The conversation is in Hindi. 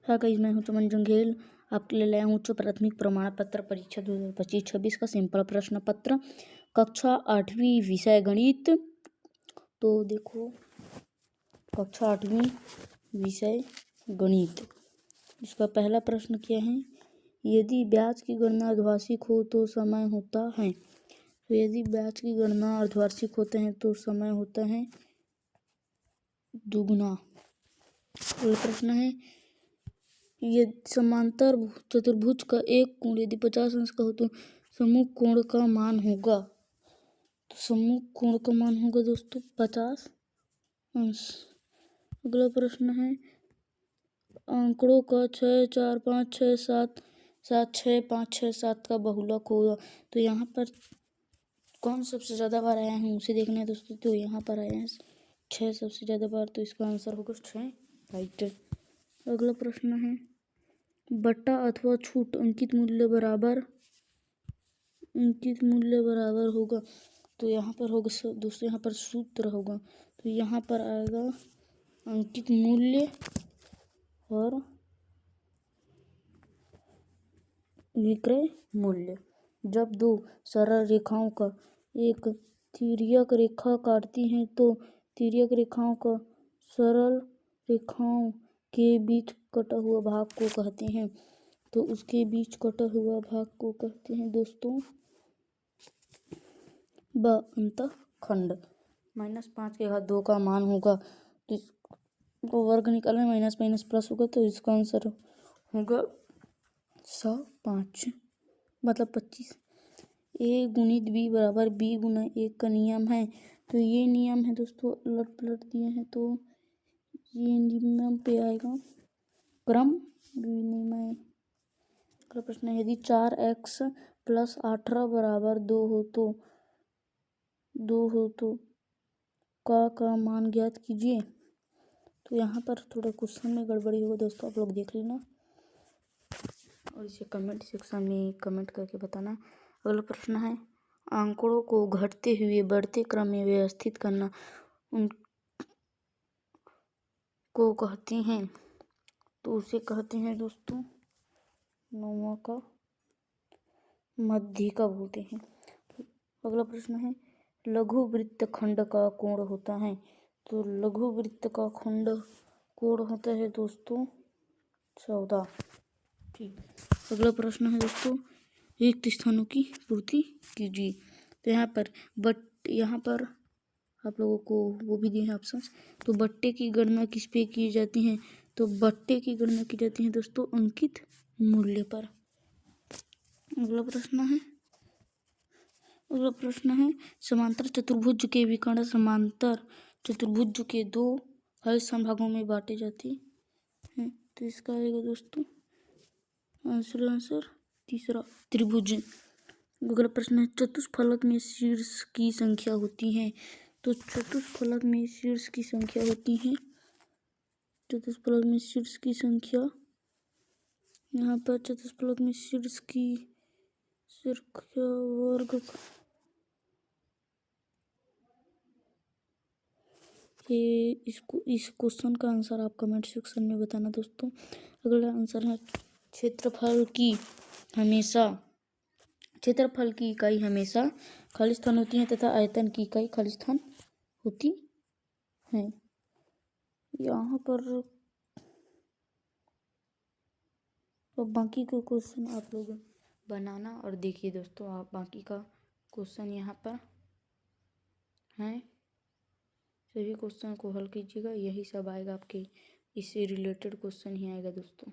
हाँ गाइस, मैं हूँ चमन जंघेल। आपके लिए लाया हूँ उच्च प्राथमिक प्रमाण पत्र परीक्षा 2025-26 का सिंपल प्रश्न पत्र, कक्षा 8वीं, विषय गणित। तो देखो, कक्षा 8वीं, विषय गणित। इसका पहला प्रश्न क्या है? यदि ब्याज की गणना अर्धवार्षिक हो तो समय होता है। तो यदि ब्याज की गणना अर्धवार्षिक होते हैं तो समय होता है दुगुना। अगला प्रश्न है, ये समांतर चतुर्भुज का एक कोण यदि 50 अंश का हो तो सम्मुख कोण का मान होगा। तो सम्मुख कोण का मान होगा दोस्तों 50 अंश। अगला प्रश्न है, आंकड़ों का 6, 4, 5, 6, 7, 7, 6, 5, 6, 7 का बहुलक होगा। तो यहाँ पर कौन सबसे ज़्यादा बार आया है उसे देखना है दोस्तों। तो यहाँ पर आया है 6 सबसे ज़्यादा बार, तो इसका आंसर होगा 6, राइट। अगला प्रश्न है, बट्टा अथवा छूट अंकित मूल्य बराबर होगा। तो यहाँ पर होगा दोस्तों, यहाँ पर सूत्र होगा। तो यहाँ पर आएगा अंकित मूल्य और विक्रय मूल्य। जब दो सरल रेखाओं का एक तिर्यक रेखा काटती हैं तो तिर्यक रेखाओं का सरल रेखाओं के बीच कटा हुआ भाग को कहते हैं। तो उसके बीच कटा हुआ भाग को कहते हैं दोस्तों अंतःखंड। -5 के घात 2 का मान होगा तो इसको वर्ग निकालना, माइनस माइनस प्लस होगा। तो इसका आंसर होगा 105, मतलब 25। ए गुणित बी बराबर बी गुना ए का नियम है। तो ये नियम है दोस्तों, उलट पलट दिए हैं तो ये नियम पे आएगा क्रम विनिमय। अगला प्रश्न है, यदि 4x + 18 बराबर 2 हो तो का मान ज्ञात कीजिए। तो यहाँ पर थोड़ा क्वेश्चन में गड़बड़ी होगा दोस्तों, आप लोग देख लेना और इसे कमेंट सेक्शन में कमेंट करके बताना। अगला प्रश्न है, आंकड़ों को घटते हुए बढ़ते क्रम में व्यवस्थित करना उनको कहते हैं। तो उसे कहते हैं दोस्तों 9वां का मध्यिका बोलते हैं। अगला प्रश्न है, लघु वृत्तखंड का कोण होता है। तो लघु वृत्त का खंड कोण होता है दोस्तों 14, ठीक। अगला प्रश्न है दोस्तों, रिक्त स्थानों की पूर्ति कीजिए। तो यहाँ पर आप लोगों को वो भी दिए हैं ऑप्शन। तो बट्टे की गणना किस पे की जाती है? तो बट्टे की गणना की जाती है दोस्तों अंकित मूल्य पर। अगला प्रश्न है, समांतर चतुर्भुज के विकर्ण समांतर चतुर्भुज के 2 खालिस्तान भागों में बांटे जाते हैं। तो इसका आएगा दोस्तों आंसर तीसरा, त्रिभुज। अगला प्रश्न है, चतुष्फलक में शीर्ष की संख्या होती है। तो चतुष्फलक में शीर्ष की संख्या होती है, चतुष्फलक में शीर्ष की संख्या, यहाँ पर चतुष्फलक में शीर्ष की संख्या वर्ग। ये इस क्वेश्चन का आंसर आप कमेंट सेक्शन में बताना दोस्तों। अगला आंसर है, क्षेत्रफल की इकाई हमेशा खालिस्तान होती है तथा आयतन की इकाई खालिस्तान होती है। यहाँ पर तो बाकी का क्वेश्चन आप लोग बनाना और देखिए दोस्तों, आप बाकी का क्वेश्चन यहाँ पर है, सभी क्वेश्चन को हल कीजिएगा। यही सब आएगा आपके, इससे रिलेटेड क्वेश्चन ही आएगा दोस्तों।